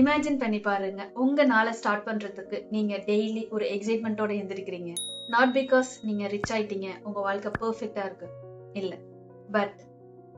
Imagine பண்ணி பாருங்க, உங்க நாளை ஸ்டார்ட் பண்றதுக்கு நீங்க டெய்லி ஒரு எக்ஸைட்மெண்டோட எந்திரிக்கிறீங்க. நாட் பிகாஸ் நீங்க ரிச் ஆயிட்டீங்க, உங்க வாழ்க்கை பெர்ஃபெக்ட்டா இருக்கு, இல்ல. பட்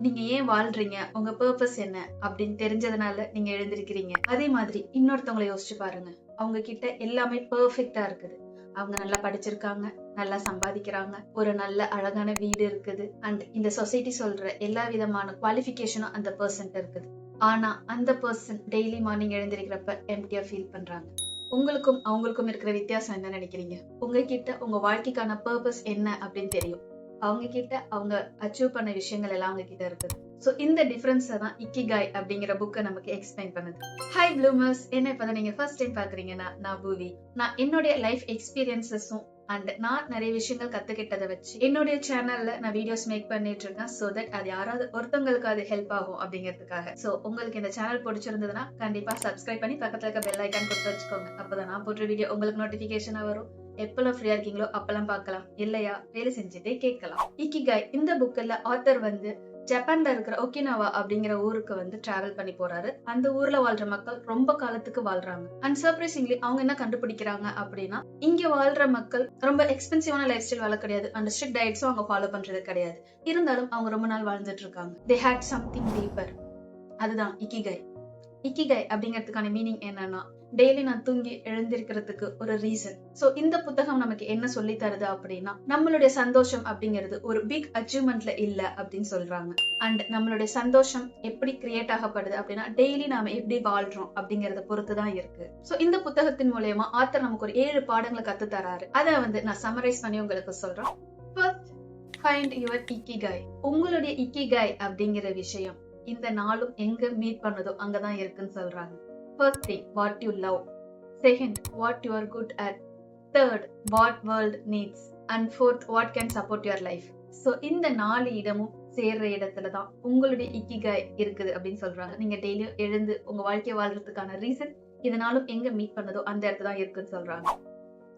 நீங்க ஏன் வாழ்றீங்க, உங்க பர்பஸ் என்ன அப்படின்னு தெரிஞ்சதுனால நீங்க எழுந்திருக்கிறீங்க. அதே மாதிரி இன்னொருத்தவங்களை யோசிச்சு பாருங்க. அவங்க கிட்ட எல்லாமே பெர்ஃபெக்ட்டா இருக்குது. அவங்க நல்லா படிச்சிருக்காங்க, நல்லா சம்பாதிக்கிறாங்க, ஒரு நல்ல அழகான வீடு இருக்குது, அண்ட் இந்த சொசைட்டி சொல்ற எல்லா விதமான குவாலிஃபிகேஷனும் அந்த பர்சன் இருக்குது. ஆனா அந்த பர்சன் டெய்லி மார்னிங் எழுந்திருக்கிறப்ப எம்டியா ஃபீல் பண்றாங்க. உங்களுக்கும் அவங்களுக்கும் இருக்கிற வித்தியாசம் என்ன நினைக்கிறீங்க? உங்ககிட்ட உங்க வாழ்க்கைக்கான பர்பஸ் என்ன அப்படின்னு தெரியும். அவங்க கிட்ட அவங்க அச்சீவ் பண்ண விஷயங்கள் எல்லாம் அவங்க கிட்ட இருக்குது. சோ இந்த டிஃபரன்ஸ் தான் இக்கிகாய் அப்படிங்கிற புக்கை நமக்கு எக்ஸ்பிளைன் பண்ணுது. ஹாய் ப்ளூமர்ஸ், என்ன இப்பதான் நீங்க ஃபர்ஸ்ட் டைம் பாக்குறீங்கன்னா நான் பூவி. நான் என்னுடைய லைஃப் எக்ஸ்பீரியன்சஸும் அண்ட் நான் நிறைய விஷயங்கள் கத்துக்கிட்டதை வச்சு என்னுடைய சேனல்ல நான் வீடியோஸ் மேக் பண்ணிட்டு இருக்கேன். சோ தட் அது யாராவது ஒருத்தவங்களுக்கு அது ஹெல்ப் ஆகும் அப்படிங்கிறதுக்காக. சோ உங்களுக்கு இந்த சேனல் பிடிச்சிருந்ததுன்னா கண்டிப்பா சப்ஸ்கிரைப் பண்ணி பக்கத்துல இருக்க பெல் ஐக்கான் கொடுத்து வச்சுக்கோங்க. அப்பதான் நான் போடுற வீடியோ உங்களுக்கு நோட்டிபிகேஷனா வரும். எப்பெல்லாம் ஃப்ரீயா இருக்கீங்களோ அப்பெல்லாம் பார்க்கலாம், இல்லையா வேலை செஞ்சுட்டே கேட்கலாம். இக்கிகாய் இந்த புக்ல ஆத்தர் வந்து ஜப்பான்ல இருக்கிற ஒகினாவா அப்படிங்கிற ஊருக்கு வந்து டிராவல் பண்ணி போறாரு. அந்த ஊர்ல வாழ்ற மக்கள் ரொம்ப காலத்துக்கு வாழ்றாங்க. அண்ட் சர்ப்ரைசிங்லி அவங்க என்ன கண்டுபிடிக்கிறாங்க அப்படின்னா, இங்க வாழ்ற மக்கள் ரொம்ப எக்ஸ்பென்சிவான லைஃப் ஸ்டைல் வாழ கிடையாது, அண்ட் ஸ்ட்ரிக்ட் டயட்ஸும் அவங்க ஃபாலோ பண்றது கிடையாது. இருந்தாலும் அவங்க ரொம்ப நாள் வாழ்ந்துட்டு இருக்காங்க. They had something deeper. அதுதான் இக்கிகாய். இக்கிகாய் அப்படிங்கிறதுக்கான மீனிங் என்னன்னா, டெய்லி நான் தூங்கி எழுந்திருக்கிறதுக்கு ஒரு ரீசன். சோ இந்த புத்தகம் நமக்கு என்ன சொல்லி தருது அப்படின்னா, நம்மளுடைய சந்தோஷம் அப்படிங்கிறது ஒரு பிக் அச்சீவ்மெண்ட்ல இல்ல அப்படின்னு சொல்றாங்க. அண்ட் நம்மளுடைய சந்தோஷம் எப்படி கிரியேட் ஆகப்படுது அப்படின்னா, டெய்லி நாம எப்படி வாழ்றோம் அப்படிங்கறத பொறுத்துதான் இருக்கு. சோ இந்த புத்தகத்தின் மூலமா ஆத்தர் நமக்கு ஒரு 7 பாடங்களை கத்து தராரு. அதை வந்து நான் சம்மரைஸ் பண்ணி உங்களுக்கு சொல்றேன். First, find your ikigai. உங்களுடைய இக்கிகாய் அப்படிங்கிற விஷயம் இந்த நாளும் எங்க மீட் பண்ணதோ அங்கதான் இருக்குன்னு சொல்றாங்க. First thing, what you love. Second, what you are good at. Third, what world needs. And fourth, what can support your life. So இந்த 4 இடமும் சேர்ற இடத்துலதான் உங்களுடைய இக்கிகாய் இருக்குது அப்படின்னு சொல்றாங்க. நீங்க டெய்லியும் எழுந்து உங்க வாழ்க்கையை வாழ்றதுக்கான ரீசன் இதனாலும் எங்க மீட் பண்ணதோ அந்த இடத்துல தான் இருக்குன்னு சொல்றாங்க.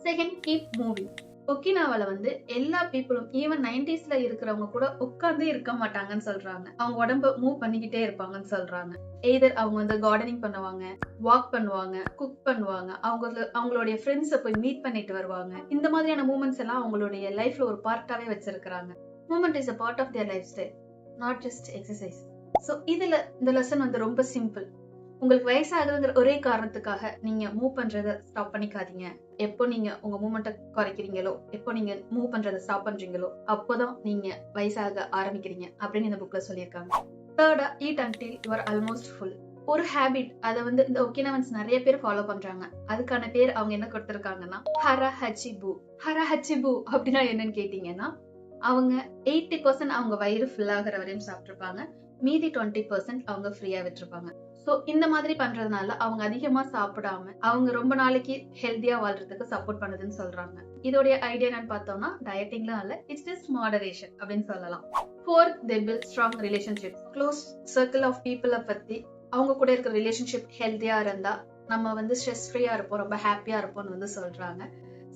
Second, keep moving. ஒகினாவால வந்து எல்லா பீப்புளும் ஈவன் 90sல இருக்கிறவங்க கூட உட்கார்ந்தே இருக்க மாட்டாங்கன்னு சொல்றாங்க. அவங்க உடம்ப மூவ் பண்ணிக்கிட்டே இருப்பாங்கன்னு சொல்றாங்க. எய்தர் அவங்க வந்து கார்டனிங் பண்ணுவாங்க, வாக் பண்ணுவாங்க, குக் பண்ணுவாங்க, அவங்களுடைய ஃப்ரெண்ட்ஸை போய் மீட் பண்ணிட்டு வருவாங்க. இந்த மாதிரியான மூமெண்ட்ஸ் எல்லாம் அவங்களுடைய லைஃப்ல ஒரு பார்ட்டாவே வச்சிருக்காங்க. Movement is a part of their life style, not just exercise. So இதுல இந்த லெசன் வந்து ரொம்ப சிம்பிள். உங்களுக்கு வயசாகுதுங்கிற ஒரே காரணத்துக்காக நீங்க மூவ் பண்றத ஸ்டாப் பண்ணிக்காதீங்க. எப்போ நீங்க உங்க மூவ்மெண்ட்டை குறைக்கிறீங்களோ, எப்போ நீங்க மூவ் பண்றதை ஸ்டாப் பண்றீங்களோ, அப்போதான் நீங்க வயசாக ஆரம்பிக்கிறீங்க அப்படின்னு இந்த புக்ல சொல்லியிருக்காங்க. தேர்டா, eat until you are almost full. ஒரு ஹேபிட், அதை வந்து இந்த ஒகினாவன்ஸ் நிறைய பேர் ஃபாலோ பண்றாங்க. அதுக்கான பேர் அவங்க என்ன கொடுத்திருக்காங்கன்னா ஹரா ஹச்சிபு. ஹரா ஹச்சிபு அப்படின்னா என்னன்னு கேட்டீங்கன்னா, அவங்க 80% அவங்க வயிறு ஃபுல் ஆகிற வரையும் சாப்பிட்டுருப்பாங்க, மீதி 20% அவங்க ஃப்ரீயா விட்டுருப்பாங்க. சோ இந்த மாதிரி பண்றதுனால அவங்க அதிகமா சாப்பிடாம அவங்க ரொம்ப நாளைக்கு ஹெல்தியா வாழ்றதுக்கு சப்போர்ட் பண்ணுதுன்னு சொல்றாங்க. இதோடைய ஐடியா என்னன்னு பார்த்தோம்னா, டயட்டிங்லாம் இல்ல, இட்ஸ் ஜஸ்ட் மாடரேஷன் அப்படின்னு சொல்லலாம். Fourth, they build strong relationship. Close circle of பீப்புளை பத்தி அவங்க கூட இருக்கிற ரிலேஷன்ஷிப் ஹெல்தியா இருந்தா நம்ம வந்து ஸ்ட்ரெஸ் ஃப்ரீயா இருப்போம், ரொம்ப ஹாப்பியா இருப்போம்னு வந்து சொல்றாங்க.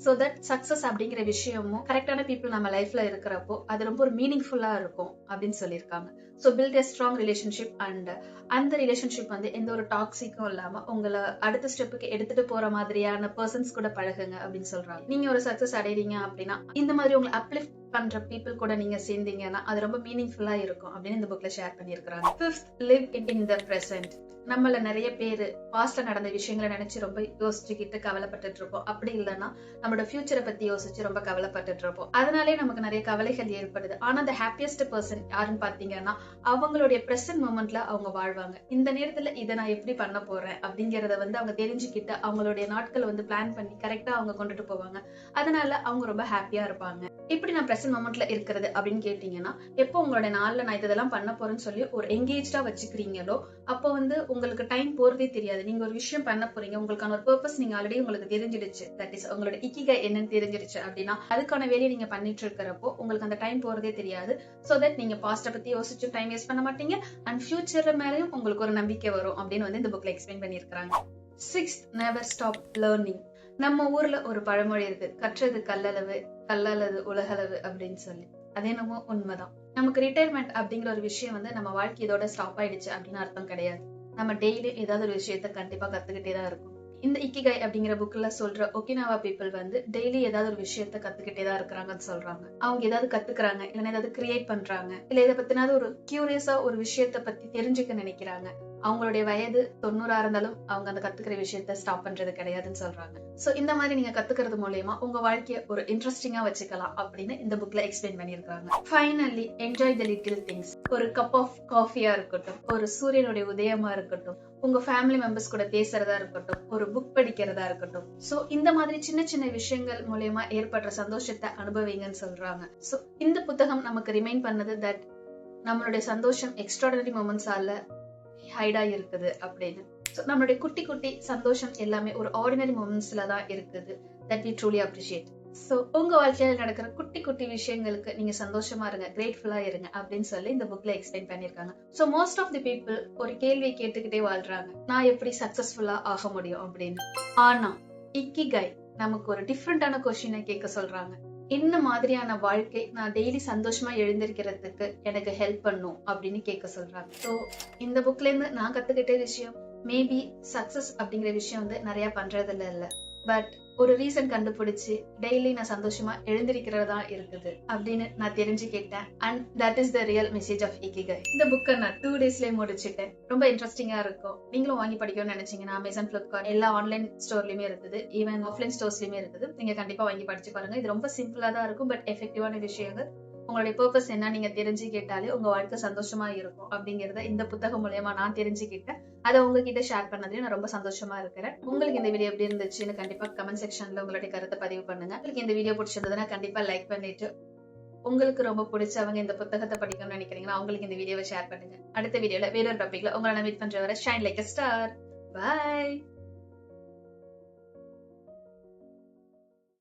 சோ தட் சக்சஸ் அப்படிங்கிற விஷயமும் கரெக்டான பீப்புள் நம்ம லைஃப்ல இருக்கிறப்போ அது ரொம்ப ஒரு மீனிங்ஃபுல்லா இருக்கும் அப்படின்னு சொல்லியிருக்காங்க. So build a strong relationship and அந்த ரிலேஷன்ஷிப் வந்து எந்த ஒரு டாக்ஸிக்கும் இல்லாம உங்களை அடுத்த ஸ்டெப்புக்கு எடுத்துட்டு போற மாதிரியான பர்சன்ஸ் கூட பழகுங்க அப்படின்னு சொல்றாங்க. நீங்க ஒரு சக்சஸ் அடைறீங்க அப்படின்னா இந்த மாதிரி உங்களை அப்லிஃப்ட் பண்ற பீப்புள் கூட நீங்க சேர்ந்தீங்கன்னா அது ரொம்ப மீனிங்ஃபுல்லா இருக்கும் அப்படின்னு இந்த புக்ல ஷேர் பண்ணியிருக்காங்க. Fifth, live in the present. நம்மள நிறைய பேரு பாஸ்ட்ல நடந்த விஷயங்களை நினைச்சு ரொம்ப யோசிச்சுக்கிட்டு கவலைப்பட்டுட்டு இருப்போம். அப்படி இல்லைன்னா நம்மளோட ஃபியூச்சரை பத்தி யோசிச்சு ரொம்ப கவலைப்பட்டுட்டு இருப்போம். அதனாலே நமக்கு நிறைய கவலைகள் ஏற்படுது. ஆனா அந்த ஹாப்பியஸ்ட் பர்சன் யாருன்னு பாத்தீங்கன்னா அவங்களுடைய பிரசன்ட் மூமெண்ட்ல அவங்க வாழ்வாங்க. இந்த நேரத்துல இதை நான் எப்படி பண்ண போறேன் அப்படிங்கறத வந்து அவங்க தெரிஞ்சுக்கிட்டு அவங்களுடைய நாட்களை வந்து பிளான் பண்ணி கரெக்டா அவங்க கொண்டுட்டு போவாங்க. அதனால அவங்க ரொம்ப ஹாப்பியா இருப்பாங்க. இப்படி நான் பிரசன்ட் மொமெண்ட்ல இருக்கிறது அப்படின்னு கேட்டீங்கன்னா, எப்போ உங்களோட நாள்ல நான் இதெல்லாம் பண்ண போறேன்னு சொல்லி ஒரு எங்கேஜ்டா வச்சுக்கிறீங்களோ அப்போ வந்து உங்களுக்கு டைம் போறதே தெரியாது. நீங்க ஒரு விஷயம் பண்ண போறீங்க, உங்களுக்கான ஒரு பர்பஸ் நீங்க ஆல்ரெடி உங்களுக்கு தெரிஞ்சிடுச்சு, தட் இஸ் உங்களோட இக்கிகாய் என்னன்னு தெரிஞ்சிடுச்சு அப்படின்னா அதுக்கான வேலையை நீங்க பண்ணிட்டு இருக்கிறப்போ உங்களுக்கு அந்த டைம் போறதே தெரியாது. சோ தட் நீங்க பாஸ்ட பத்தி யோசிச்சு டைம் வேஸ்ட் பண்ண மாட்டீங்க அண்ட் ஃபியூச்சர் மேலயும் உங்களுக்கு ஒரு நம்பிக்கை வரும் அப்படின்னு வந்து இந்த புக்ல எக்ஸ்பிளைன் பண்ணியிருக்காங்க. Sixth, never stop learning. நம்ம ஊர்ல ஒரு பழமொழி இருக்கு, கற்றது கல்லளவு கல்லளவு உலகளவு அப்படின்னு சொல்லி. அது என்னமோ உண்மைதான். நமக்கு ரிட்டையர்மெண்ட் அப்படிங்கிற ஒரு விஷயம் வந்து நம்ம வாழ்க்கை இதோட ஸ்டாப் ஆயிடுச்சு அப்படின்னு அர்த்தம் கிடையாது. நம்ம டெய்லி ஏதாவது ஒரு விஷயத்த கண்டிப்பா கத்துக்கிட்டே தான் இருக்கும். இந்த இக்கிகை அப்படிங்கிற புக்ல சொல்ற ஒகினாவா பீப்புள் வந்து டெய்லி ஏதாவது ஒரு விஷயத்த கத்துக்கிட்டே தான் இருக்கிறாங்கன்னு சொல்றாங்க. அவங்க ஏதாவது கத்துக்கிறாங்க, இல்லைன்னா ஏதாவது கிரியேட் பண்றாங்க, இல்ல இதை பத்தினாவது ஒரு கியூரியஸா ஒரு விஷயத்த பத்தி தெரிஞ்சுக்க நினைக்கிறாங்க. அவங்களுடைய வயது 90 இருந்தாலும் அவங்க அந்த கத்துக்கிற விஷயத்த ஸ்டாப் பண்றது கிடையாதுன்னு சொல்றாங்க. சோ இந்த மாதிரி நீங்க கத்துக்கிறது மூலயமா உங்க வாழ்க்கைய ஒரு இன்ட்ரெஸ்டிங்கா வச்சுக்கலாம் அப்படின்னு இந்த புக்ல எக்ஸ்பிளைன் பண்ணிருக்காங்க. Finally enjoy the little things. ஒரு கப் ஆஃப் காஃபியா இருக்கட்டும், ஒரு சூரியனுடைய உதயமா இருக்கட்டும், உங்க ஃபேமிலி மெம்பர்ஸ் கூட பேசுறதா இருக்கட்டும், ஒரு புக் படிக்கிறதா இருக்கட்டும், சோ இந்த மாதிரி சின்ன சின்ன விஷயங்கள் மூலயமா ஏற்படுற சந்தோஷத்தை அனுபவிங்கன்னு சொல்றாங்க. சோ இந்த புத்தகம் நமக்கு ரிமைண்ட் பண்ணது தட் நம்மளுடைய சந்தோஷம் எக்ஸ்ட்ராடனரி மொமெண்ட்ஸால ஹைடா இருக்குது அப்படின்னு. நம்மளுடைய குட்டி குட்டி சந்தோஷம் எல்லாமே ஒரு ஆர்டினரி மொமெண்ட்ஸ்ல தான் இருக்குது. That we truly appreciate. So உங்க வாழ்க்கையில நடக்கிற குட்டி குட்டி விஷயங்களுக்கு நீங்க சந்தோஷமா இருங்க, கிரேட்ஃபுல்லா இருங்க அப்படின்னு சொல்லி இந்த புக்ல எக்ஸ்பிளைன் பண்ணிருக்காங்க. So most of the people ஒரு கேள்வியை கேட்டுக்கிட்டே வாழ்றாங்க, நான் எப்படி சக்சஸ்ஃபுல்லா ஆக முடியும் அப்படின்னு. ஆனா இக்கிகை நமக்கு ஒரு டிஃப்ரெண்டான கொஸ்டினை கேட்க சொல்றாங்க. என்ன மாதிரியான வாழ்க்கை நான் டெய்லி சந்தோஷமா எழுந்திருக்கிறதுக்கு எனக்கு ஹெல்ப் பண்ணும் அப்படின்னு கேட்க சொல்றாங்க. ஸோ இந்த புக்ல இருந்து நான் கத்துக்கிட்ட விஷயம், மேபி சக்சஸ் அப்படிங்கிற விஷயம் வந்து நிறைய பண்றதுல இல்ல, பட் ஒரு ரீசன் கண்டுபிடிச்சு டெய்லி நான் சந்தோஷமா எழுந்திருக்கிறதா இருக்குது அப்படின்னு நான் தெரிஞ்சுக்கிட்டேன். And that is the real message of ikigai. இந்த புக்கை நான் 2 டேஸ்லயே முடிச்சுட்டேன். ரொம்ப இன்ட்ரெஸ்டிங்கா இருக்கும். நீங்களும் வாங்கி படிக்கணும்னு நினைச்சீங்கன்னா அமேசான், பிளிப்கார்ட் எல்லா ஆன்லைன் ஸ்டோர்லயுமே இருக்குது, ஈவன் ஆஃப்லைன் ஸ்டோர்ஸ்லயுமே இருக்குது. நீங்க கண்டிப்பா வாங்கி படிச்சு பாருங்க. இது ரொம்ப சிம்பிளா தான் இருக்கும், பட் எஃபெக்டிவான விஷயங்கள். உங்களுடைய பர்பஸ் என்ன நீங்க தெரிஞ்சுக்கிட்டாலே உங்க வாழ்க்கை சந்தோஷமா இருக்கும் அப்படிங்கறத இந்த புத்தகம் மூலமா நான் தெரிஞ்சுக்கிட்டேன். அதை உங்ககிட்ட ஷேர் பண்ணதுல நான் ரொம்ப சந்தோஷமா இருக்கிறேன். உங்களுக்கு இந்த வீடியோ எப்படி இருந்துச்சுன்னு கண்டிப்பா கமெண்ட் செக்ஷன்ல உங்களுடைய கருத்தை பதிவு பண்ணுங்க. உங்களுக்கு இந்த வீடியோ பிடிச்சிருந்ததுன்னா கண்டிப்பா லைக் பண்ணிட்டு, உங்களுக்கு ரொம்ப பிடிச்சவங்க இந்த புத்தகத்தை படிக்கணும்னு நினைக்கிறீங்கன்னா அவங்களுக்கு இந்த வீடியோவை ஷேர் பண்ணுங்க. அடுத்த வீடியோல வேறொரு டாபிக்ல உங்களை நான் மீட் பண்ற வரை shine like a star. By.